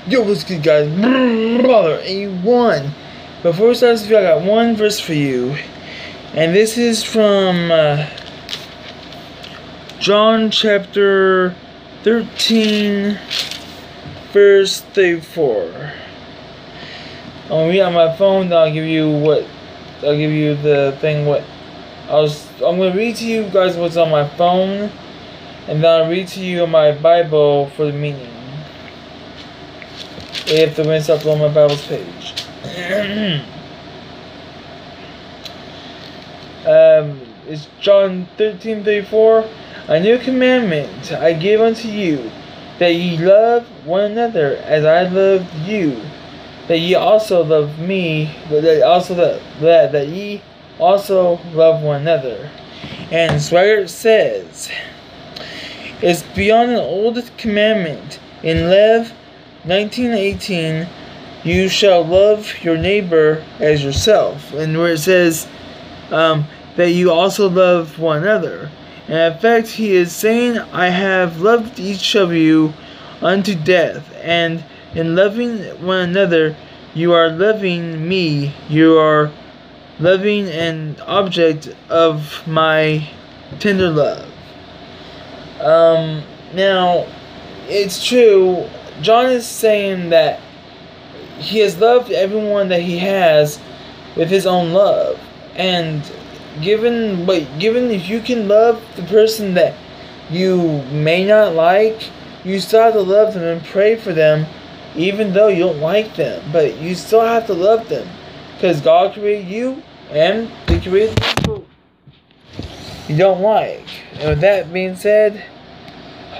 Yo, what's good, guys? Brother A1. Before we start this video, I got one verse for you. And this is from John chapter 13, verse 34. I'm gonna read on my phone, then I'll give you the thing I'm gonna read to you guys what's on my phone, and then I'll read to you my Bible for the meaning. If the wind stops on my Bible's page. It's John 13:34. A new commandment I give unto you, that ye love one another as I loved you, that ye also love me, that ye also love one another. And Swigert says, it's beyond an oldest commandment. In Lev 19:18, you shall love your neighbor as yourself. And where it says that you also love one another. And in fact, he is saying, I have loved each of you unto death. And in loving one another, you are loving me. You are loving an object of my tender love. Now, it's true. John is saying that he has loved everyone that he has with his own love. And given if you can love the person that you may not like, you still have to love them and pray for them, even though you don't like them. But you still have to love them, because God created you and He created the people you don't like. And with that being said,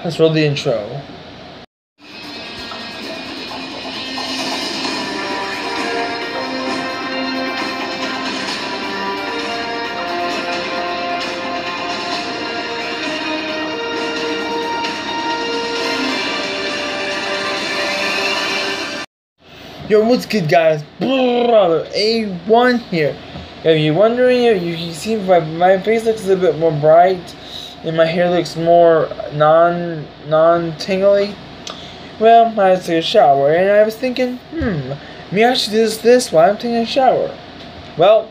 let's roll the intro. Yo, what's good, guys? Brother A1 here. If you're wondering, you can see my face looks a little bit more bright, and my hair looks more non-tingly. Well, I had to take a shower, and I was thinking, maybe I should do this while I'm taking a shower. Well,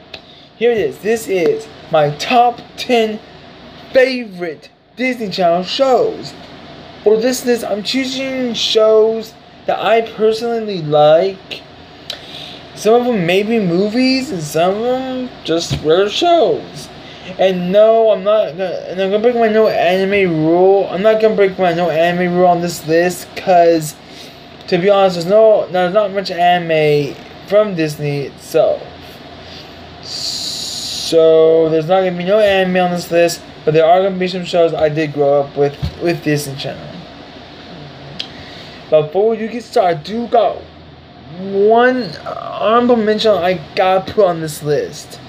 here it is. This is my top 10 favorite Disney Channel shows. For this list, I'm choosing shows that I personally like. Some of them may be movies, and some of them just regular shows. And no, I'm gonna break my no anime rule. I'm not gonna break my no anime rule on this list, cause to be honest, there's not much anime from Disney itself. So there's not gonna be no anime on this list, but there are gonna be some shows I did grow up with Disney Channel. Before you get started, I do got one honorable mention I gotta put on this list.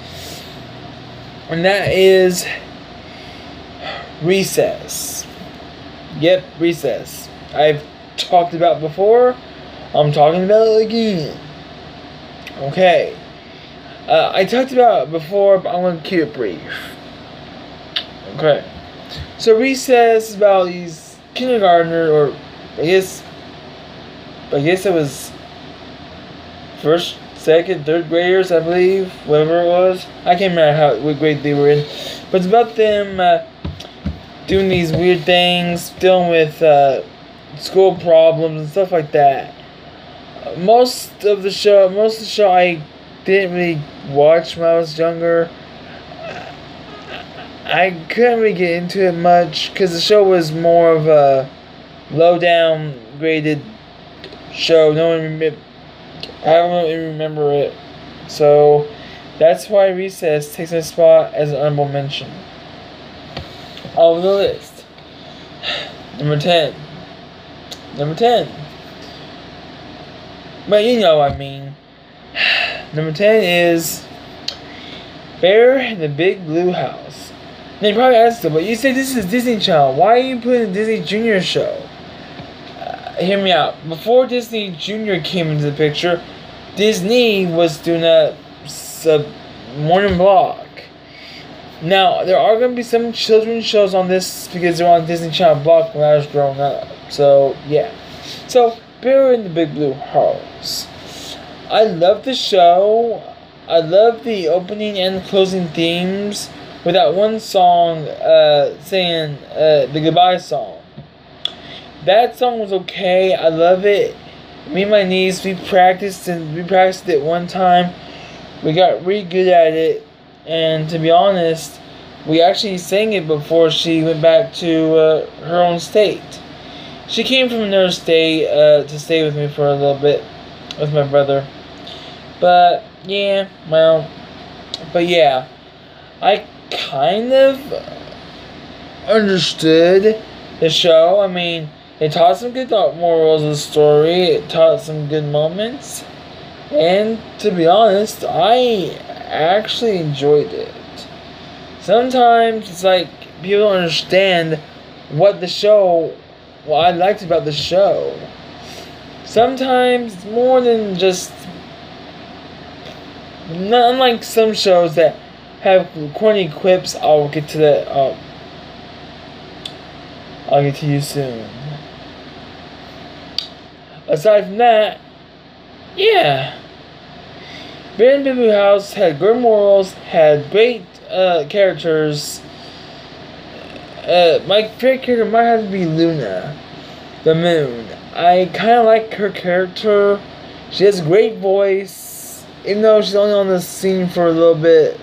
And that is Recess. Yep, Recess. I've talked about before. I'm talking about it again. Okay. I talked about it before, but I'm gonna keep it brief. Okay. So Recess is about these kindergartners, or I guess it was first, second, third graders, I believe, whatever it was. I can't remember what grade they were in. But it's about them doing these weird things, dealing with school problems and stuff like that. Most of the show I didn't really watch when I was younger. I couldn't really get into it much, because the show was more of a low-down graded show. I don't really remember it. So that's why Recess takes a spot as an honorable mention on the list. Number 10. But you know what I mean. Number 10 is Bear in the Big Blue House. Now you probably asked them, but you said this is Disney Channel. Why are you putting a Disney Junior show? Hear me out. Before Disney Junior came into the picture, Disney was doing a morning block. Now, there are going to be some children's shows on this because they're on Disney Channel block when I was growing up. So, yeah. So, Bear in the Big Blue House. I love the show. I love the opening and closing themes with that one song saying the goodbye song. That song was okay. I love it. Me and my niece, we practiced it one time. We got really good at it, and to be honest, we actually sang it before she went back to her own state. She came from another state to stay with me for a little bit with my brother. But yeah, I kind of understood the show. I mean, it taught some good morals of the story. It taught some good moments. And to be honest, I actually enjoyed it. Sometimes it's like people don't understand what I liked about the show. Sometimes it's more than just, not unlike some shows that have corny quips. I'll get to that. I'll get to you soon. Aside from that, yeah, Bear in the Big Blue House had good morals, had great characters. My favorite character might have to be Luna, the moon. I kind of like her character. She has a great voice, even though she's only on the scene for a little bit,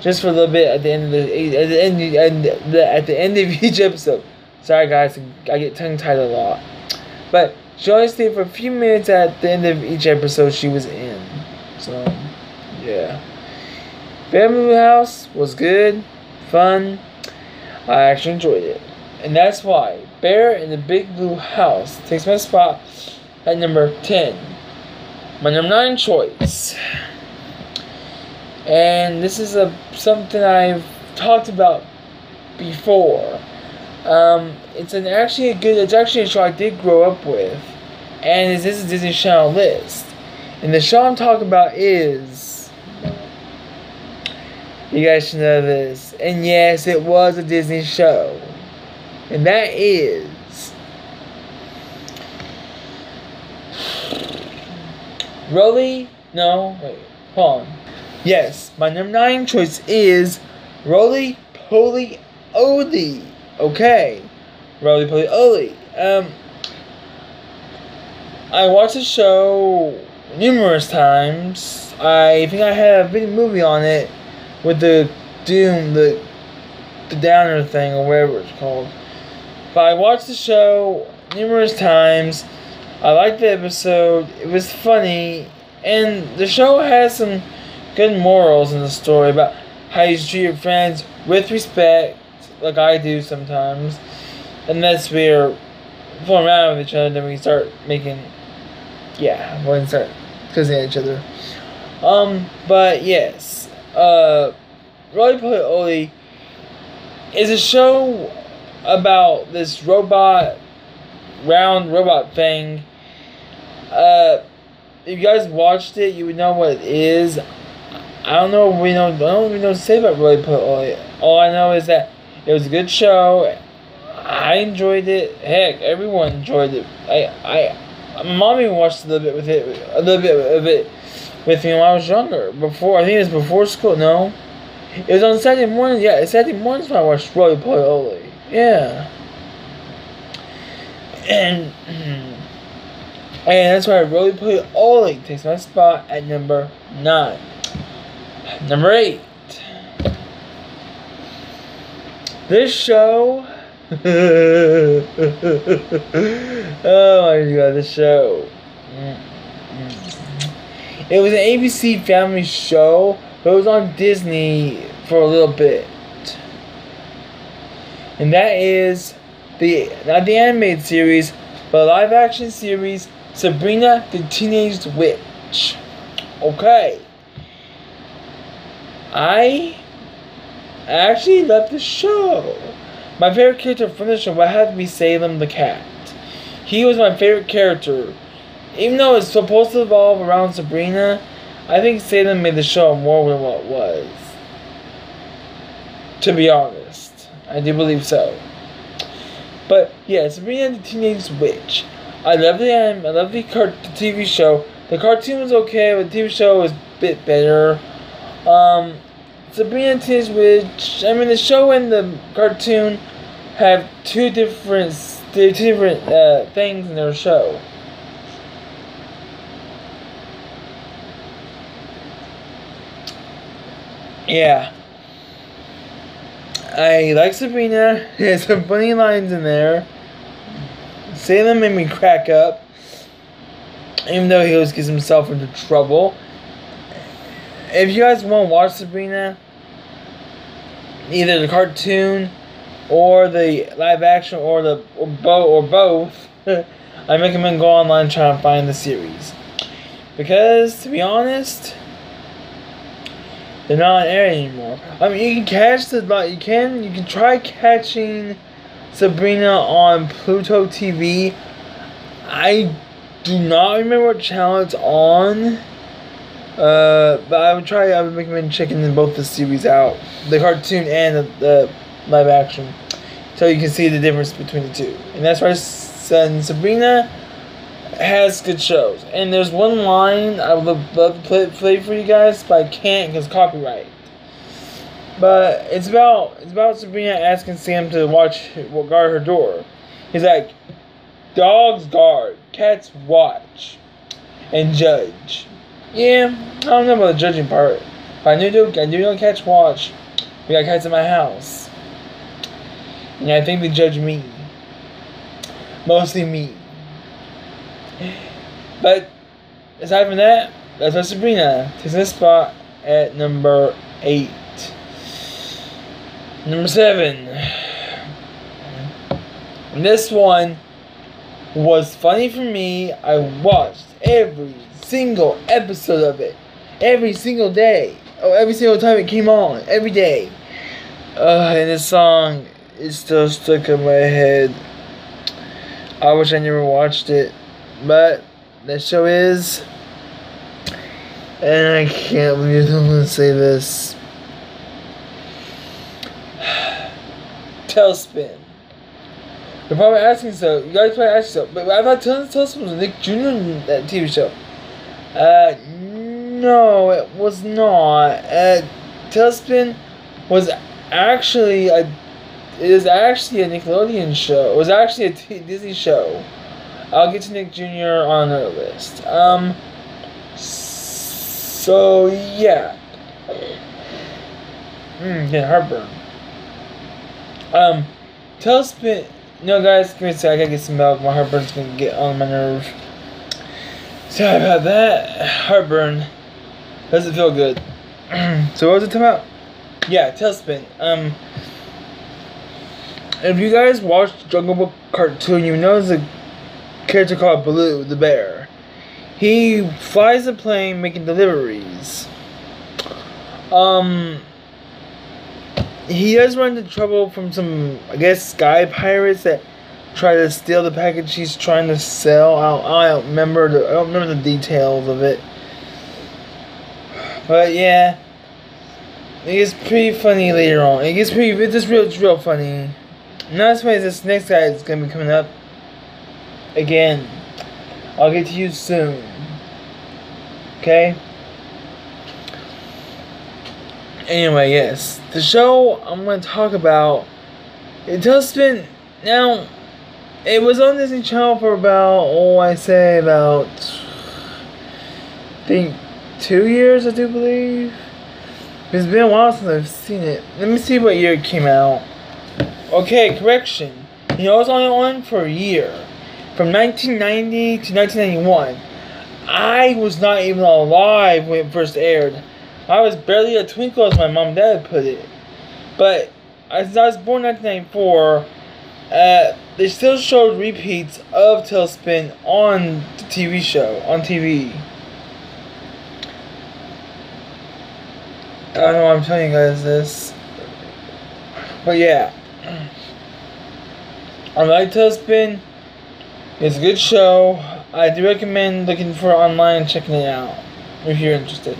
just for a little bit at the end of each episode. Sorry guys, I get tongue tied a lot, but she only stayed for a few minutes at the end of each episode she was in. So yeah, Bear in the Blue House was good, fun. I actually enjoyed it, and that's why Bear in the Big Blue House takes my spot at number 10. My number 9 choice, and this is something I've talked about before. It's actually a show I did grow up with, and this is a Disney Channel list. And the show I'm talking about is, you guys should know this, and yes, it was a Disney show, and that is hold on. Yes, my number 9 choice is Roly Poly Oly. Okay, Roly Poly Oly. I watched the show numerous times. I think I had a big movie on it with the downer thing or whatever it's called. But I watched the show numerous times. I liked the episode. It was funny, and the show has some good morals in the story about how you should treat your friends with respect, like I do sometimes, unless we're fooling around with each other. Then we start start cussing at each other. But yes, Roly Poly Oly is a show about this round robot thing. If you guys watched it, you would know what it is. I don't know what to say about Roly Poly Oly. All I know is that it was a good show. I enjoyed it. Heck, everyone enjoyed it. My mom even watched a little bit of it with me when I was younger. I think it was before school. No, it was on Saturday morning. Yeah, Saturday mornings when I watched Roly Poly Oly. Yeah, and that's why Roly Poly Oly takes my spot at number 9. Number 8. This show. Oh my god, this show. It was an ABC family show, but it was on Disney for a little bit. And that is not the animated series, but a live action series, Sabrina the Teenage Witch. Okay. I actually love the show. My favorite character from the show would have to be Salem the cat. He was my favorite character. Even though it's supposed to evolve around Sabrina, I think Salem made the show more than what it was. To be honest. I do believe so. But yeah, Sabrina the Teenage Witch. I love the TV show. The cartoon was okay, but the TV show was a bit better. Sabrina Teenage Witch. I mean, the show and the cartoon have two different things in their show. Yeah. I like Sabrina. There's some funny lines in there. Salem made me crack up. Even though he always gets himself into trouble. If you guys want to watch Sabrina, either the cartoon or the live action or both, I recommend go online and try and find the series. Because to be honest, they're not on air anymore. I mean, you can try catching Sabrina on Pluto TV. I do not remember what channel it's on. But I would recommend checking both the series out, the cartoon and the live action, so you can see the difference between the two. And that's why I said Sabrina has good shows. And there's one line I would love to play for you guys, but I can't because copyright. But it's about Sabrina asking Sam to guard her door. He's like, dogs guard, cats watch, and judge. Yeah, I don't know about the judging part, but I do know cats watch. We got cats in my house, and I think they judge me, mostly me. But aside from that, that's why Sabrina takes this spot at number 8. Number 7. And this one was funny for me. I watched every single episode of it, every single day, every single time it came on, every day. And this song is still stuck in my head. I wish I never watched it, but that show is, and I can't believe I'm gonna say this. Tailspin. You're probably asking so. You guys probably asking so, but I thought Tailspin was Nick Jr. in that TV show. No, it was not. Tailspin was actually it is actually a Nickelodeon show. It was actually a Disney show. I'll get to Nick Jr. on another list. So yeah. Getting heartburn. Tailspin. No, guys, give me a sec. I gotta get some milk. My heartburn's gonna get on my nerve. Sorry about that. Heartburn. Doesn't feel good. So what was it talking about? Yeah, Tailspin. If you guys watched Jungle Book cartoon, you know there's a character called Baloo the bear. He flies a plane making deliveries. He does run into trouble from some, I guess, sky pirates that try to steal the package he's trying to sell. I don't remember the details of it. But yeah, it gets pretty funny later on. It's real funny. And that's why this next guy is gonna be coming up again. I'll get to you soon. Okay? Anyway, yes. The show I'm going to talk about, it does spin. Now, it was on Disney Channel for about, I think 2 years, I do believe. It's been a while since I've seen it. Let me see what year it came out. Okay, correction. It was only on for a year. From 1990 to 1991. I was not even alive when it first aired. I was barely a twinkle, as my mom and dad put it. But as I was born in 1994, they still showed repeats of Tailspin on the TV show, on TV. I don't know why I'm telling you guys this. But yeah. I like Tailspin. It's a good show. I do recommend looking for it online and checking it out if you're interested.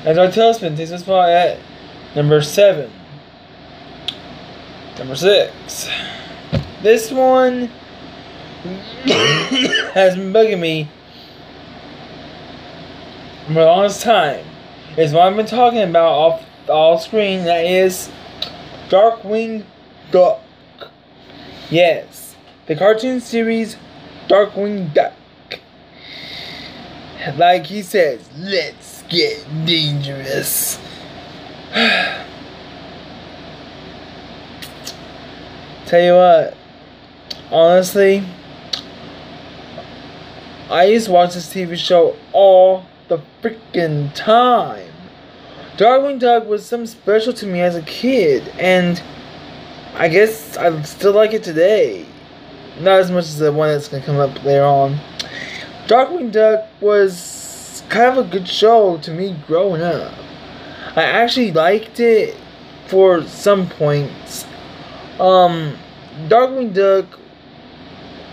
As our Tailspin takes us spot at number 7. Number 6. This one has been bugging me for the longest time. Is what I've been talking about off screen. That is Darkwing Duck. Yes, the cartoon series Darkwing Duck. Like he says, let's get dangerous. Tell you what, honestly, I used to watch this TV show all the freaking time. Darkwing Duck was something special to me as a kid, and I guess I still like it today. Not as much as the one that's going to come up later on. Darkwing Duck was kind of a good show to me growing up. I actually liked it for some points. Darkwing Duck,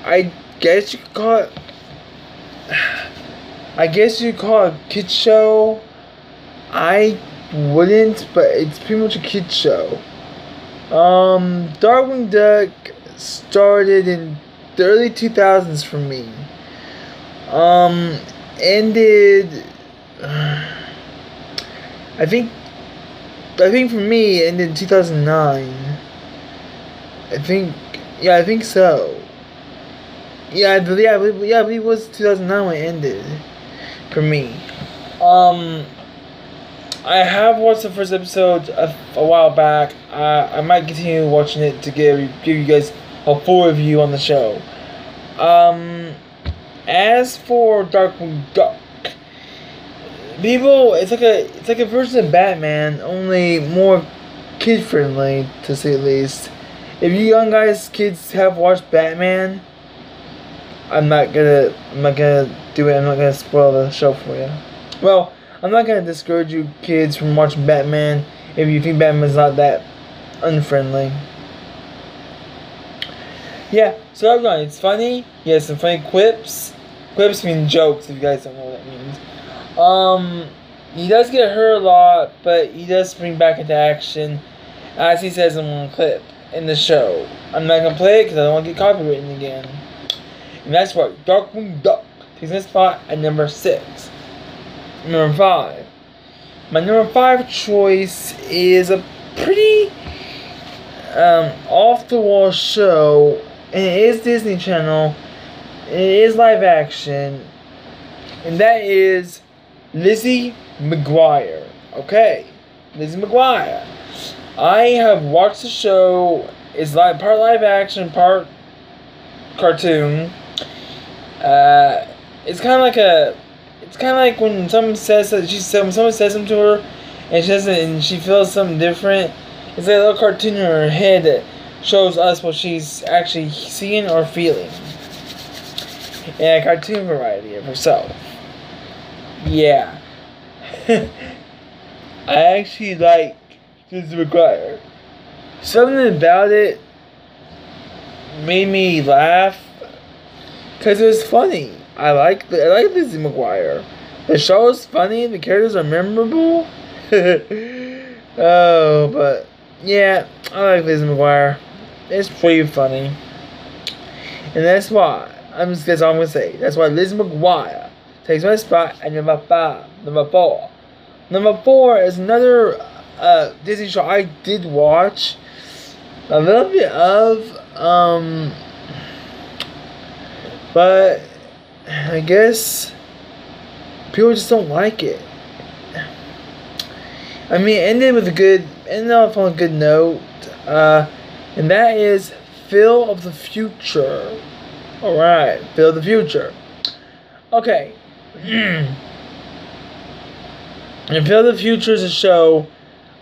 I guess you could call it, a kid show. I wouldn't, but it's pretty much a kid show. Darkwing Duck started in the early 2000s for me. Ended, I think for me, it ended in 2009. I think so. I believe it was 2009 when it ended for me. I have watched the first episode a while back. I might continue watching it to give you guys a full review on the show. As for Darkwing Duck, people, it's like a version of Batman, only more kid friendly, to say the least. If you young kids have watched Batman, I'm not gonna do it. I'm not gonna spoil the show for you. Well, I'm not gonna discourage you kids from watching Batman if you think Batman's not that unfriendly. Yeah, so everyone, it's funny. He has some funny quips. Quips mean jokes, if you guys don't know what that means. He does get hurt a lot, but he does spring back into action, as he says in one clip in the show. I'm not gonna play it because I don't want to get copywritten again. And that's what Darkwing Duck takes this spot at number 6. Number 5. My number 5 choice is a pretty off-the-wall show, and it is Disney Channel. It is live action, and that is Lizzie McGuire. Okay, Lizzie McGuire. I have watched the show. It's like part live action, part cartoon. It's kind of like when someone says that someone says something to her, and she doesn't, and she feels something different. It's like a little cartoon in her head that shows us what she's actually seeing or feeling. And a cartoon variety of herself. Yeah. I actually like Lizzie McGuire. Something about it made me laugh because it was funny. I like Lizzie McGuire. The show is funny. The characters are memorable. Oh, but yeah, I like Lizzie McGuire. It's pretty funny, and that's why that's all I'm gonna say. That's why Lizzie McGuire takes my spot at number 5. Number 4. Number 4 is another Disney show I did watch a little bit of, but I guess people just don't like it. I mean, it ended off on a good note, and that is Phil of the Future. Alright, Phil of the Future. Okay. And Phil of the Future is a show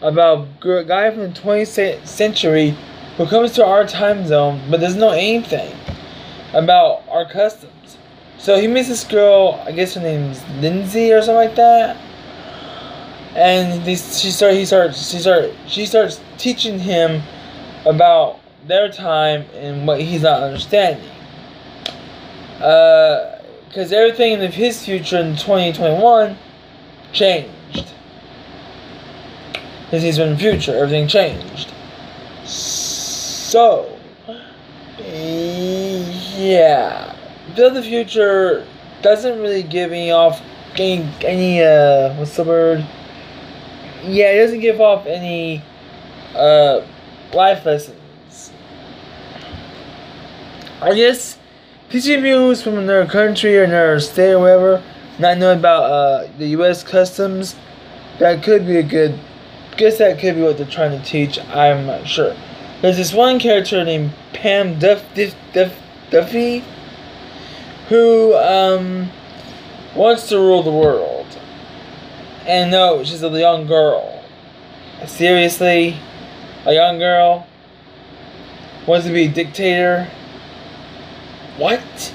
about a guy from the 20th century who comes to our time zone but doesn't know anything about our customs. So he meets this girl, I guess her name's Lindsay or something like that. And she starts teaching him about their time and what he's not understanding. Because everything in his future in 2021 changed. Because he's in the future, everything changed. So, Yeah, Bill the Future doesn't really give any what's the word? Yeah, it doesn't give off any uh life lessons. I guess teaching views from another country or another state or whatever, not knowing about the U.S. customs, that could be a good. Guess that could be what they're trying to teach. I'm not sure. There's this one character named Pam Duffy who wants to rule the world. And no, she's a young girl. Seriously? A young girl? Wants to be a dictator? What?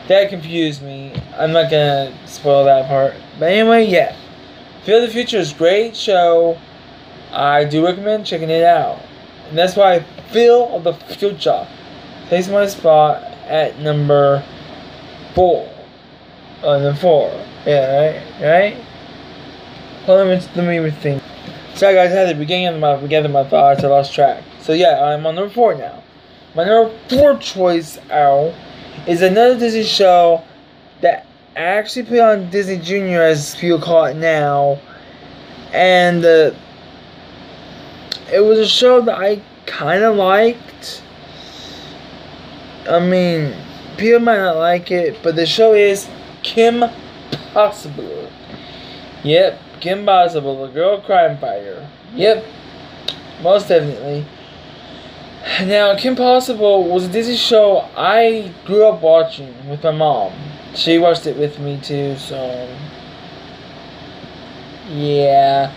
That confused me. I'm not gonna spoil that part. But anyway, yeah. Phil the Future is a great show. I do recommend checking it out. And that's why Phil of the Future takes my spot at number 4. Number 4. Yeah, right? Hold on, let me think. Sorry guys, I had the beginning of my thoughts, I lost track. So yeah, I'm on number 4 now. My number 4 choice out is another Disney show that actually played on Disney Junior, as people call it now. And it was a show that I kind of liked. I mean, people might not like it, but the show is Kim Possible. Yep, Kim Possible, the girl crime fighter. Yep, most definitely. Now, Kim Possible was a Disney show I grew up watching with my mom. She watched it with me too, so yeah.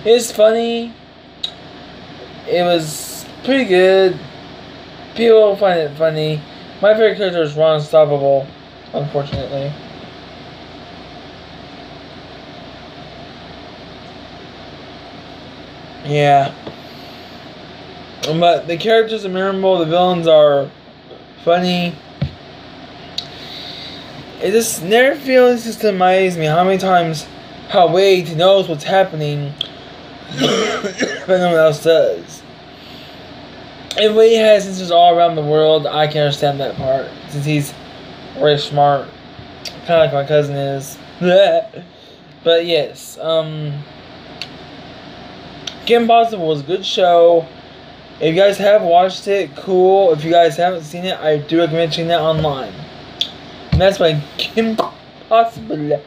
It's funny. It was pretty good. People find it funny. My favorite character is Ron Stoppable, unfortunately. Yeah. But the characters are memorable, the villains are funny. It just never feels just amazes me how many times how Wade knows what's happening but no one else does. And Wade has senses all around the world. I can understand that part since he's very smart, kind of like my cousin is. But yes, Kim Possible was a good show. If you guys have watched it, cool. If you guys haven't seen it, I do recommend checking that online. And that's my Kim Possible.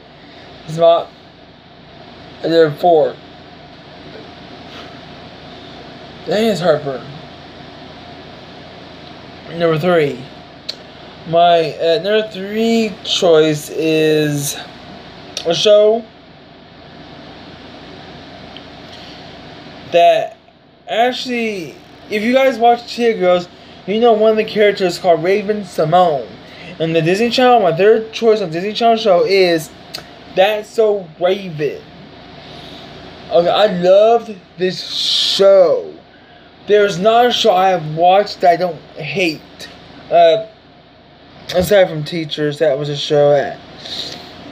It's about there 4. Dang, it's heartburn. Number 3. My number 3 choice is a show that actually, if you guys watch Cheetah Girls, you know one of the characters is called Raven Simone. And the Disney Channel, my third choice on Disney Channel show is That's So Raven. Okay, I loved this show. There's not a show I have watched that I don't hate. Aside from Teachers, that was a show that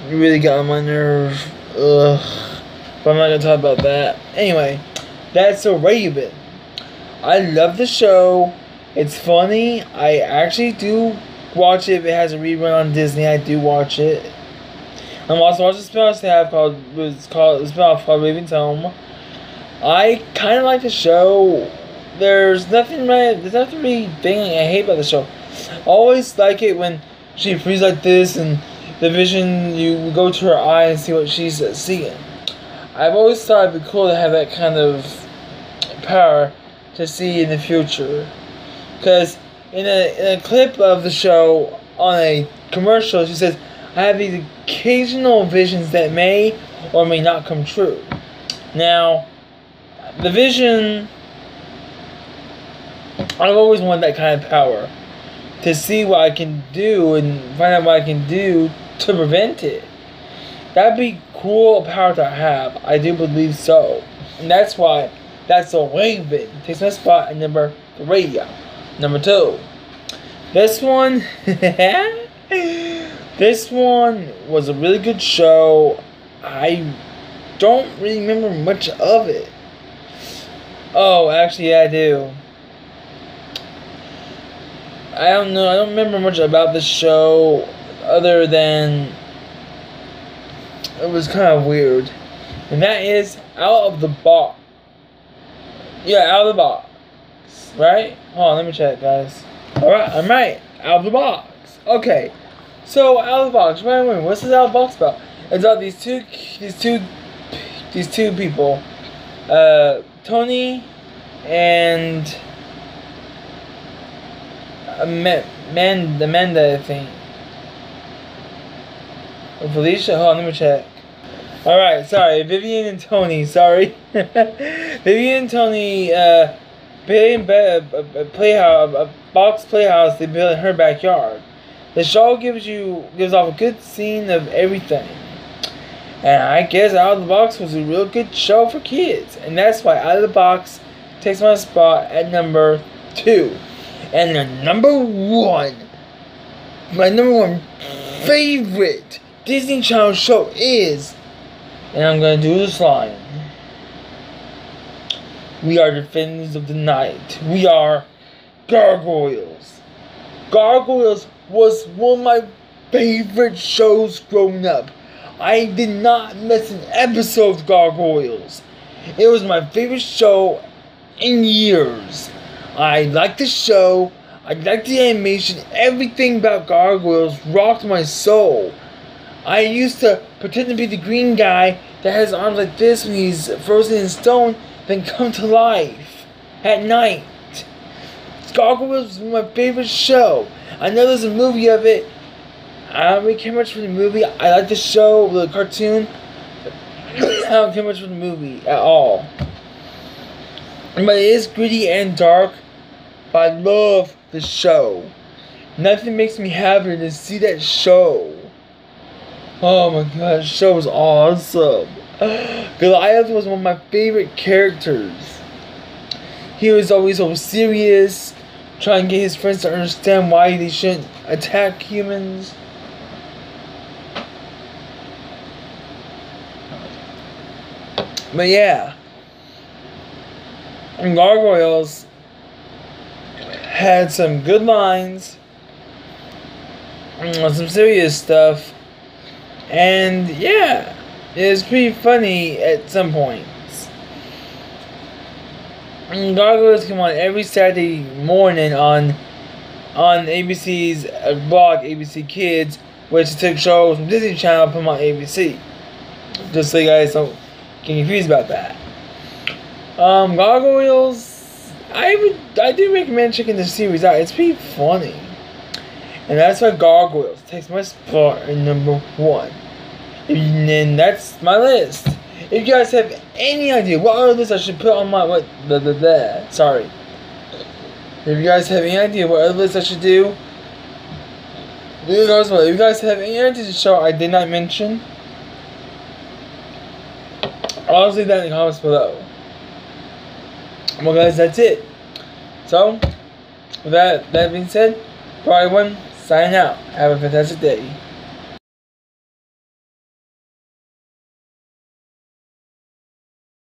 really got on my nerve. Ugh. But I'm not going to talk about that. Anyway, That's So Raven. I love the show. It's funny. I actually do watch it. If it has a rerun on Disney, I do watch it. I'm also watching a spin-off they have called Raven's Home. I kind of like the show. There's nothing really thing I hate about the show. I always like it when she freezes like this and the vision, you go to her eye and see what she's seeing. I've always thought it'd be cool to have that kind of power to see in the future. Because in a clip of the show on a commercial, she says, I have these occasional visions that may or may not come true. Now, the vision, I've always wanted that kind of power. To see what I can do and find out what I can do to prevent it. That'd be cool power to have. I do believe so. And that's why That's So Raven takes my spot at number 3. Number 2. This one this one was a really good show. I don't really remember much of it. Oh, actually, yeah, I do. I don't know. I don't remember much about the show, other than it was kind of weird, and that is Out of the Box. Yeah, Out of the Box. Right? Hold on, let me check, guys. All right, I'm right. Out of the Box. Okay. So Out of the Box. Wait. What's this Out of the Box about? It's about these two people, Tony and Amanda, I think. Or Felicia? Hold on, let me check. Alright, sorry. Vivian and Tony, sorry. Vivian and Tony, playhouse, a box playhouse they built in her backyard. The show gives off a good scene of everything. And I guess Out of the Box was a real good show for kids. And that's why Out of the Box takes my spot at number 2. And the my number one favorite Disney Channel show is, and I'm going to do this line: we are Defenders of the Night. We are Gargoyles. Gargoyles was one of my favorite shows growing up. I did not miss an episode of Gargoyles. It was my favorite show in years. I liked the show. I liked the animation. Everything about Gargoyles rocked my soul. I used to pretend to be the green guy that has arms like this when he's frozen in stone, then come to life at night. Gargoyles was my favorite show. I know there's a movie of it. I don't really care much for the movie. I like the show, the cartoon. I don't care much for the movie at all. But it is gritty and dark. But I love the show. Nothing makes me happier than to see that show. Oh my god, the show was awesome. Goliath was one of my favorite characters. He was always so serious, trying to get his friends to understand why they shouldn't attack humans. But yeah, and Gargoyles had some good lines, some serious stuff, and yeah, it was pretty funny at some points. And Gargoyles come on every Saturday morning on ABC's blog, ABC Kids, which took shows from Disney Channel and put them on ABC. Just so you guys don't get confused about that. Gargoyles, I do recommend checking the series out. It's pretty funny. And that's why Gargoyles takes my spot at number 1. And that's my list. If you guys have any idea what other list I should put on my sorry. If you guys have any idea what other list I should do, if you guys have any ideas to show I did not mention, I'll leave that in the comments below. Well guys, that's it. So, with that being said, for everyone, signing out. Have a fantastic day.